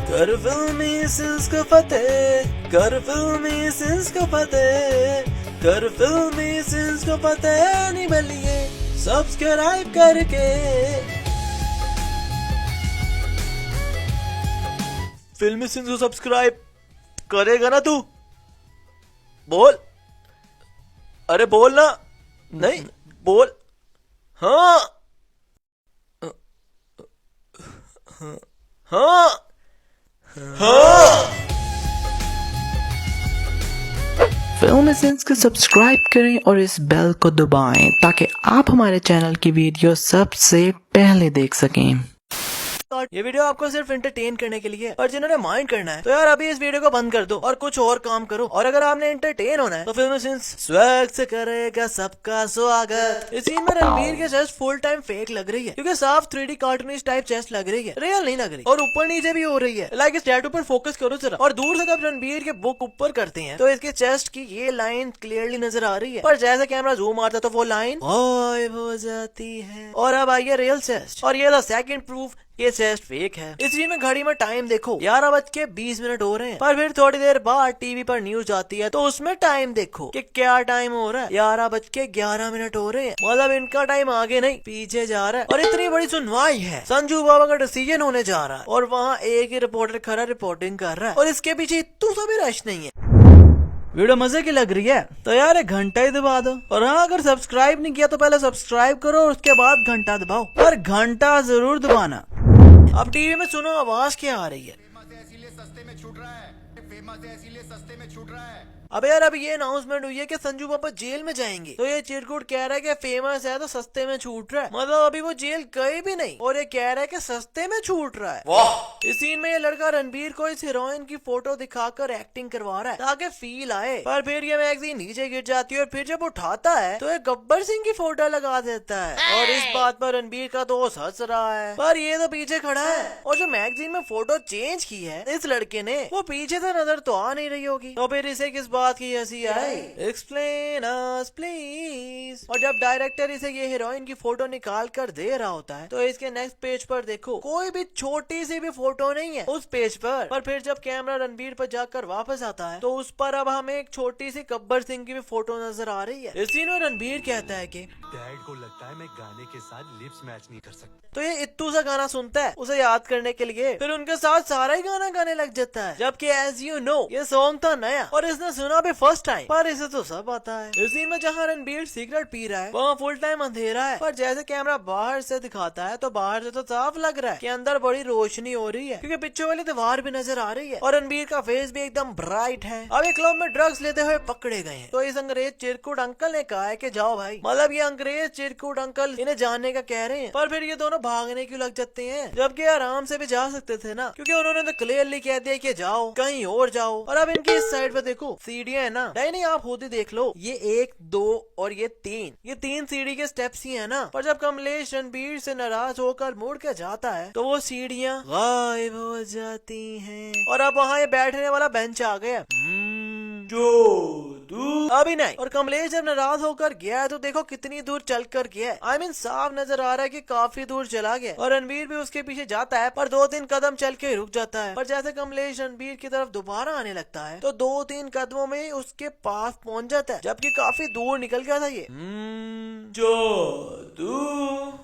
कर फिल्मी सिंस को फतेह, कर फिल्मी सिंस को फतेह, कर फिल्मी सिंस को फतेह नहीं बलिए सब्सक्राइब करके। फिल्मी सिंस को सब्सक्राइब करेगा ना तू? बोल, अरे बोल ना। नहीं बोल। हाँ हाँ हाँ। फिल्मी सिंस को सब्सक्राइब करें और इस बेल को दबाएं ताकि आप हमारे चैनल की वीडियो सबसे पहले देख सकें। ये वीडियो आपको सिर्फ एंटरटेन करने के लिए, और जिन्होंने माइंड करना है तो यार अभी इस वीडियो को बंद कर दो और कुछ और काम करो। और अगर आपने एंटरटेन होना है तो फिल्मी सिंस स्वैग से करेगा सबका स्वागत। इस सीन में रणबीर की चेस्ट फुल टाइम फेक लग रही है, क्योंकि साफ 3D कार्टूनिश टाइप चेस्ट लग रही है, रियल नहीं लग रही। और ऊपर नीचे भी हो रही है। लाइक इस टैटू पर फोकस करो जरा, और दूर से जब रणबीर के बुक ऊपर करते हैं तो इसके चेस्ट की ये लाइन क्लियरली नजर आ रही है, पर जैसे कैमरा जूम आता तो वो लाइन गायब हो जाती है। और अब आइए रियल चेस्ट, और ये द सेकंड प्रूफ ये चेस्ट फेक है। इस सीन में घड़ी में टाइम देखो 11:20 हो रहे हैं, पर फिर थोड़ी देर बाद टीवी पर न्यूज आती है तो उसमें टाइम देखो कि क्या टाइम हो रहा है। 11:11 हो रहे हैं, मतलब इनका टाइम आगे नहीं पीछे जा रहा है। और इतनी बड़ी सुनवाई है, संजू बाबा का डिसीजन होने जा रहा है, और वहाँ एक ही रिपोर्टर खड़ा रिपोर्टिंग कर रहा है, और इसके पीछे इतना सा भी रश नहीं है। वीडियो मजे की लग रही है तो यार एक घंटा ही दबा दो। और हाँ, अगर सब्सक्राइब नहीं किया तो पहले सब्सक्राइब करो और उसके बाद घंटा दबाओ, पर घंटा जरूर दबाना। अब टीवी में सुनो आवाज क्या आ रही है। फेमस है इसीलिए सस्ते में छूट रहा है, फेमस है इसीलिए सस्ते में छूट रहा है। अबे यार अभी ये अनाउंसमेंट हुई है कि संजू पापा जेल में जाएंगे, तो ये चिरकुट कह रहा है कि फेमस है तो सस्ते में छूट रहा है। मतलब अभी वो जेल गए भी नहीं और ये कह रहा है कि सस्ते में छूट रहा है। वाह। इस सीन में ये लड़का रणबीर को इस हीरोइन की फोटो दिखाकर एक्टिंग करवा रहा है ताकि फील आए, पर फिर ये मैगजीन नीचे गिर जाती है और फिर जब उठाता है तो ये गब्बर सिंह की फोटो लगा देता है। और इस बात पर रणबीर का दोस्त हंस रहा है, पर ये तो पीछे खड़ा है, और जो मैगजीन में फोटो चेंज की है इस लड़के ने वो पीछे से नजर तो आ नहीं रही होगी, तो फिर इसे किस बात की हंसी आई? Explain us please. और जब डायरेक्टर इसे ये हीरोइन की फोटो निकाल कर दे रहा होता है तो इसके नेक्स्ट पेज पर देखो कोई भी छोटी सी भी फोटो नहीं है उस पेज पर फिर जब कैमरा रणबीर पर जाकर वापस आता है तो उस पर अब हमें एक छोटी सी गब्बर सिंह की भी फोटो नजर आ रही है। इस सीन में रणबीर कहता है कि डैड को लगता है मैं गाने के साथ लिप्स मैच नहीं कर सकता, तो ये इत्तू सा गाना सुनता है उसे याद करने के लिए, फिर उनके साथ सारा ही गाना गाने लग जाता है, जबकि एज यू नो ये सॉन्ग था नया और इसने सुना भी फर्स्ट टाइम, पर इसे तो सब आता है। इस सीन में जहाँ रणबीर सिगरेट पी रहा है वहाँ फुल टाइम अंधेरा है, पर जैसे कैमरा बाहर से दिखाता है तो बाहर से तो साफ लग रहा है कि अंदर बड़ी रोशनी हो रही है, क्योंकि पीछे वाली दीवार भी नजर आ रही है और रणबीर का फेस भी एकदम ब्राइट है। अब ये क्लब में ड्रग्स लेते हुए पकड़े गए हैं, तो इस अंग्रेज चिरकुट अंकल ने कहा है कि जाओ भाई, मतलब ये अंग्रेज चिरकुट अंकल इन्हें जाने का कह रहे हैं, पर फिर ये दोनों भागने क्यों लग जाते हैं, जबकि आराम से भी जा सकते थे ना, क्योंकि उन्होंने तो क्लियरली कह दिया कि जाओ कहीं और जाओ। और अब इनकी इस साइड पे देखो सीढ़ियां है ना, नहीं आप खुद ही देख लो, ये 1 2 और ये 3, ये 3 सीढ़ी के स्टेप्स ही है ना, पर जब कमलेश रणबीर से नाराज होकर मुड़ के जाता है तो वो सीढ़ियां गायब हो जाती हैं, और अब वहाँ ये बैठने वाला बेंच आ गया। अभी नहीं। और कमलेश जब नाराज होकर गया है तो देखो कितनी दूर चल कर गया है, I mean, साफ नजर आ रहा है कि काफी दूर चला गया, और रणबीर भी उसके पीछे जाता है पर 2-3 कदम चल के रुक जाता है, पर जैसे कमलेश रणबीर की तरफ दोबारा आने लगता है तो 2-3 कदमों में उसके पास पहुंच जाता है, जबकि काफी दूर निकल गया था ये।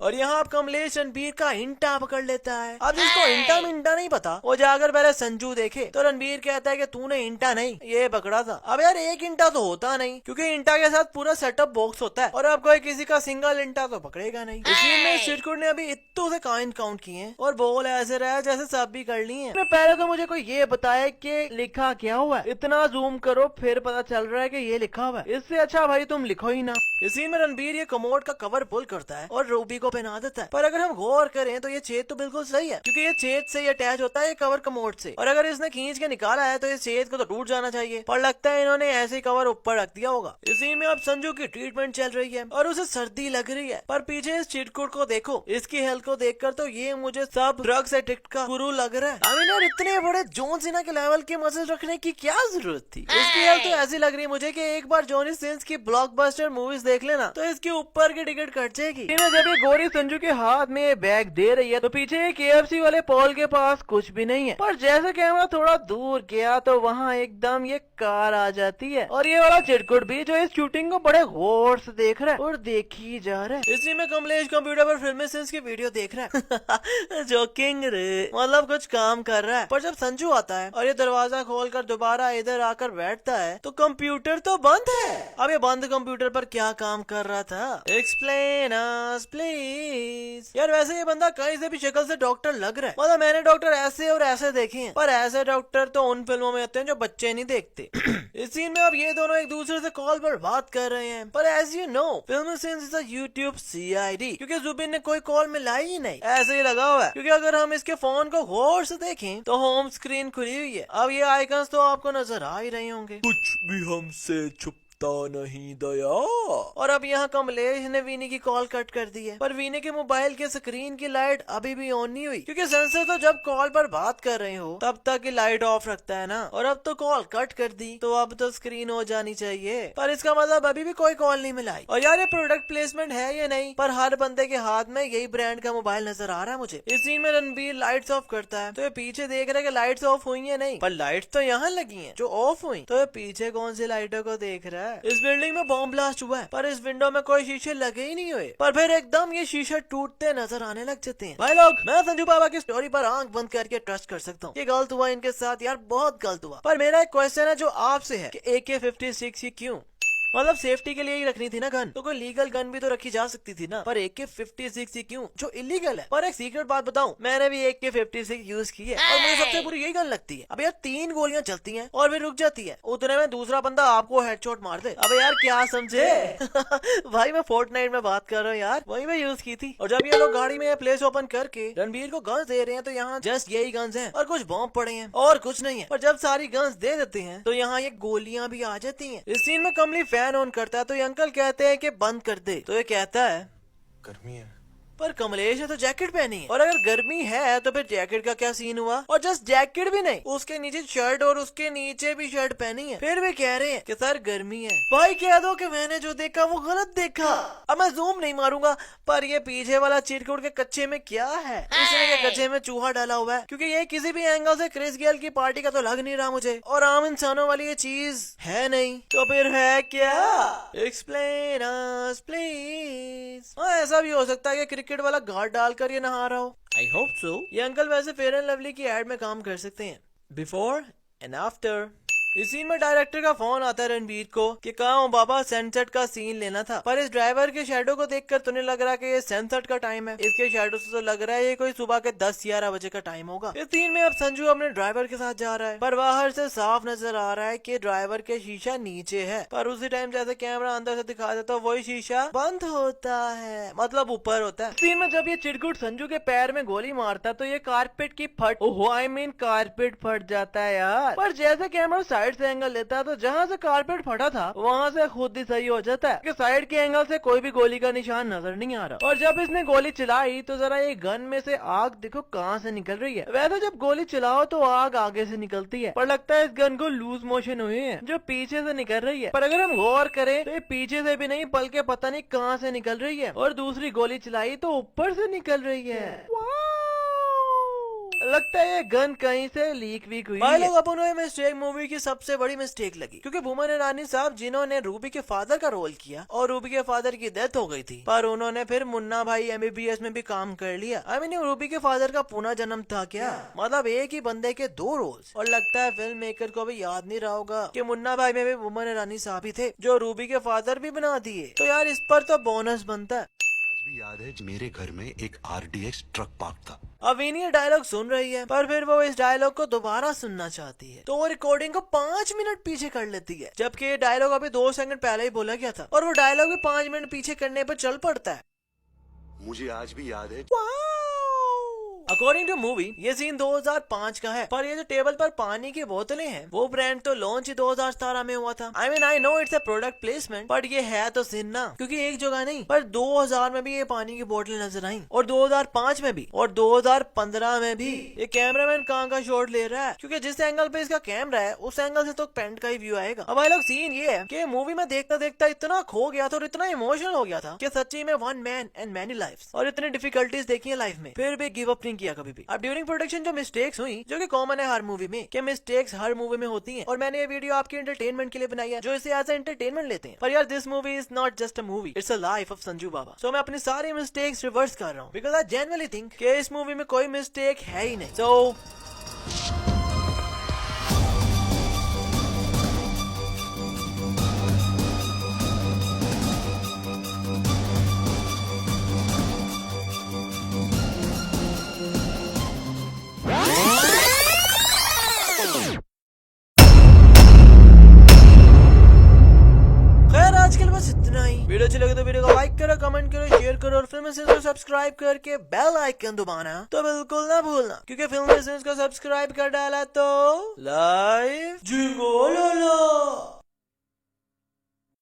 और यहाँ अब कमलेश रणबीर का इंटा पकड़ लेता है। अब जिसको इंटा मिंटा नहीं पता वो जाकर पहले संजू देखे तो रणबीर कहता है कि तूने इंटा नहीं ये पकड़ा था। अब यार एक इंटा तो होता नहीं, क्योंकि इंटा के साथ पूरा सेटअप बॉक्स होता है, और अब कोई किसी का सिंगल इंटा तो पकड़ेगा नहीं। इसलिए में चिरकुट ने अभी इतने से कॉइन काउंट किए हैं और बोल ऐसे रहा है जैसे सब भी कर लिए हैं। पहले तो मुझे कोई ये बताए कि लिखा क्या हुआ है, इतना जूम करो फिर पता चल रहा है कि ये लिखा हुआ है, इससे अच्छा भाई तुम लिखो ही ना। इसी में रणबीर ये कमोड का कवर पुल करता है और रूबी को पहना देता है, पर अगर हम गौर करें तो ये छेद तो बिल्कुल सही है, क्योंकि ये छेद से अटैच होता है ये कवर कमोड से, और अगर इसने खींच के निकाला है तो इस छेद को तो टूट जाना चाहिए, पर लगता है इन्होंने ऐसे कवर ऊपर रख दिया होगा। इसी में अब संजू की ट्रीटमेंट चल रही है और उसे सर्दी लग रही है, पर पीछे इस चिरकुट को देखो, इसकी हेल्थ को देखकर तो ये मुझे सब ड्रग्स एडिक्ट का गुरु लग रहा है। I mean, यार इतने बड़े जॉन सीना के लेवल के मसल रखने की क्या जरूरत थी। इसकी हेल्थ तो ऐसी लग रही है मुझे कि एक बार जॉनी सिंस की ब्लॉकबस्टर मूवीज देख लेना तो इसके ऊपर की टिकट कट जाएगी। जब ये गोरी रानी संजू के हाथ में ये बैग दे रही है तो पीछे KFC वाले पॉल के पास कुछ भी नहीं है, पर जैसे कैमरा थोड़ा दूर गया तो वहाँ एकदम ये कार आ जाती है और ये वाला चिरकुट भी जो इस शूटिंग को बड़े गौर से देख रहा है और देखी जा रहा है। इसी में कमलेश कंप्यूटर पर फिल्मी सीन्स की वीडियो देख रहा है। जोकिंग रे, मतलब कुछ काम कर रहा है। पर जब संजू आता है और ये दरवाजा खोलकर दोबारा इधर आकर बैठता है तो कंप्यूटर तो बंद है। अब ये बंद कंप्यूटर पर क्या काम कर रहा था? Explain us please. यार वैसे ये बंदा कहीं से भी शक्ल से डॉक्टर लग रहा है। मतलब मैंने डॉक्टर ऐसे और ऐसे देखे हैं, पर ऐसे डॉक्टर तो उन फिल्मों में होते हैं जो बच्चे नहीं देखते। इस सीन में अब ये दोनों एक दूसरे से कॉल पर बात कर रहे हैं, पर as you know film scenes is a YouTube CID, क्योंकि जुबिन ने कोई कॉल मिलाई ही नहीं, ऐसे ही लगा हुआ है। क्योंकि अगर हम इसके फोन को गौर से देखें तो होम स्क्रीन खुली हुई है। अब ये आइकन्स तो आपको नजर आ ही रहे होंगे। कुछ भी हमसे छुपता नहीं दया। और अब यहाँ कमलेश ने वीनी की कॉल कट कर दी है, पर वीनी के मोबाइल के स्क्रीन की लाइट अभी भी ऑन नहीं हुई, क्योंकि सेंसर तो जब कॉल पर बात कर रहे हो तब तक की लाइट ऑफ रखता है ना। और अब तो कॉल कट कर दी तो अब तो स्क्रीन हो जानी चाहिए, पर इसका मतलब अभी भी कोई कॉल नहीं मिलाई। और यार ये प्रोडक्ट प्लेसमेंट है या नहीं, पर हर बंदे के हाथ में यही ब्रांड का मोबाइल नजर आ रहा है मुझे। इस सीन में रणबीर लाइट्स ऑफ करता है तो ये पीछे देख रहा है कि लाइट्स ऑफ हुई है नहीं, पर लाइट्स तो यहाँ लगी हैं जो ऑफ हुई। तो ये पीछे कौन सी लाइटों को देख रहा है? इस बिल्डिंग में बॉम्ब ब्लास्ट हुआ है, पर इस विंडो में कोई शीशे लगे ही नहीं हुए, पर फिर एकदम ये शीशे टूटते नजर आने लग जाते हैं। भाई लोग, मैं संजू बाबा की स्टोरी पर आंख बंद करके ट्रस्ट कर सकता हूँ। ये गलत हुआ इनके साथ यार, बहुत गलत हुआ। पर मेरा एक क्वेश्चन है जो आपसे है कि AK-56 ही क्यों? मतलब सेफ्टी के लिए ही रखनी थी ना गन, तो कोई लीगल गन भी तो रखी जा सकती थी ना, पर AK-56 ही क्यों जो इलीगल है? पर एक सीक्रेट बात बताऊं, मैंने भी AK-56 यूज की है और मुझे सबसे बुरी यही गन लगती है। अब यार 3 गोलियां चलती हैं और फिर रुक जाती है, उतने में दूसरा बंदा आपको हेडशॉट मार दे। अब यार क्या समझे? भाई मैं फोर्टनाइट में बात कर रहा हूँ यार, वही मैं यूज की थी। और जब ये लोग गाड़ी में प्लेस ओपन करके रणबीर को गन्स दे रहे हैं तो यहाँ जस्ट यही गन्स हैं और कुछ बॉम्ब पड़े हैं और कुछ नहीं है। पर जब सारी गन्स दे देते हैं तो यहाँ ये गोलियां भी आ जाती हैं। इस सीन में कमली फैन ऑन करता है तो ये अंकल कहते हैं कि बंद कर दे, तो ये कहता है गर्मी है। पर कमलेश ने तो जैकेट पहनी है, और अगर गर्मी है तो फिर जैकेट का क्या सीन हुआ? और जस्ट जैकेट भी नहीं, उसके नीचे शर्ट और उसके नीचे भी शर्ट पहनी है, फिर भी कह रहे हैं कि सर गर्मी है। भाई कह दो कि मैंने जो देखा वो गलत देखा। अब मैं जूम नहीं मारूंगा, पर ये पीछे वाला चिरकुट के कच्चे में क्या है? इसने के कच्चे में चूहा डाला हुआ है, क्योंकि ये किसी भी एंगल से क्रिस गेल की पार्टी का तो लग नहीं रहा मुझे, और आम इंसानों वाली ये चीज है नहीं, तो फिर है क्या? Explain us please. हाँ ऐसा भी हो सकता है कि क्रिकेट वाला गार्ड डालकर ये नहा रहा हो। I hope so. ये अंकल वैसे फेयर एंड लवली की एड में काम कर सकते हैं, बिफोर एंड आफ्टर। इस सीन में डायरेक्टर का फोन आता है रणबीर को कि कहाँ हो बाबा, सनसेट का सीन लेना था। पर इस ड्राइवर के शैडो को देखकर तो नहीं लग रहा कि ये सनसेट का टाइम है, इसके शैडो से तो लग रहा है ये कोई सुबह के 10-11 बजे का टाइम होगा। इस सीन में अब संजू अपने ड्राइवर के साथ जा रहा है, पर बाहर से साफ नजर आ रहा है कि ड्राइवर के शीशा नीचे है, पर उसी टाइम जैसे कैमरा अंदर से दिखा देता वही शीशा बंद होता है, मतलब ऊपर होता है। सीन में जब ये चिरकुट संजू के पैर में गोली मारता तो ये कारपेट की फट, ओहो आई मीन कारपेट फट जाता है यार। पर जैसे कैमरा साइड से एंगल लेता है तो जहाँ से कारपेट फटा था वहाँ से खुद ही सही हो जाता है कि साइड के एंगल से कोई भी गोली का निशान नजर नहीं आ रहा। और जब इसने गोली चलाई तो जरा ये गन में से आग देखो कहाँ से निकल रही है। वैसे जब गोली चलाओ तो आग आगे से निकलती है, पर लगता है इस गन को लूज मोशन हुए हैं जो पीछे से निकल रही है। पर अगर हम गौर करें तो ये पीछे से भी नहीं बल्कि पता नहीं कहाँ से निकल रही है, और दूसरी गोली चलाई तो ऊपर से निकल रही है। लगता है ये गन कहीं से लीक वीक हुई है। लोग अपन मिस्टेक मूवी की सबसे बड़ी मिस्टेक लगी, क्योंकि भूमन ईरानी साहब जिन्होंने रूबी के फादर का रोल किया और रूबी के फादर की डेथ हो गई थी, पर उन्होंने फिर मुन्ना भाई MBBS में भी काम कर लिया। आई मीन रूबी के फादर का पुनः जन्म था क्या? मतलब एक ही बंदे के 2 रोल्स। और लगता है फिल्म मेकर को भी याद नहीं रहा होगा कि मुन्ना भाई में भी भूमन ईरानी साहब ही थे जो रूबी के फादर भी बना दिए, तो यार इस पर तो बोनस बनता है। आज भी याद है मेरे घर में एक RDX ट्रक पार्क था। अब विनी ये डायलॉग सुन रही है, पर फिर वो इस डायलॉग को दोबारा सुनना चाहती है, तो वो रिकॉर्डिंग को 5 मिनट पीछे कर लेती है, जबकि ये डायलॉग अभी 2 सेकंड पहले ही बोला गया था, और वो डायलॉग भी 5 मिनट पीछे करने पर चल पड़ता है। मुझे आज भी याद है अकॉर्डिंग टू मूवी ये सीन 2005 का है, पर ये जो टेबल पर पानी की बोतलें हैं वो ब्रांड तो लॉन्च ही 2017 में हुआ था। I know it's a product placement, but ये है तो सीन ना, क्योंकि एक जगह नहीं पर 2000 में भी ये पानी की बोतलें नजर आई, और 2005 में भी, और 2015 में भी। ये कैमरामैन कहाँ का शॉट ले रहा है, क्योंकि जिस एंगल पे इसका कैमरा है उस एंगल से तो पेंट का ही व्यू आएगा। अब भाई लोग सीन ये है कि मूवी में देखता देखता इतना खो गया था और इतना इमोशनल हो गया था कि सच्ची में one man and many lifes, और इतनी डिफिकल्टीज देखी है लाइफ में, फिर भी गिव अप नहीं किया कभी भी। अब ड्यूरिंग प्रोडक्शन जो मिस्टेक्स हुई, जो कि कॉमन है हर मूवी में, कि मिस्टेक्स हर मूवी में होती हैं, और मैंने ये वीडियो आपके एंटरटेनमेंट के लिए बनाई है, जो इसे एज एंटरटेनमेंट लेते हैं। पर यार this movie is not just a movie, it's a life of Sanju Baba. So मैं अपनी सारी मिस्टेक्स रिवर्स कर रहा हूँ, बिकॉज आई जेन्युइनली थिंक कि इस मूवी में कोई मिस्टेक है ही नहीं। सो खैर आजकल बस इतना ही। वीडियो अच्छी लगे तो वीडियो को लाइक करो, कमेंट करो, शेयर करो, और फिल्म को सब्सक्राइब करके बेल आइकन दबाना तो बिल्कुल ना भूलना, क्योंकि फिल्म को सब्सक्राइब कर डाला तो लाइफ जिंगो लो।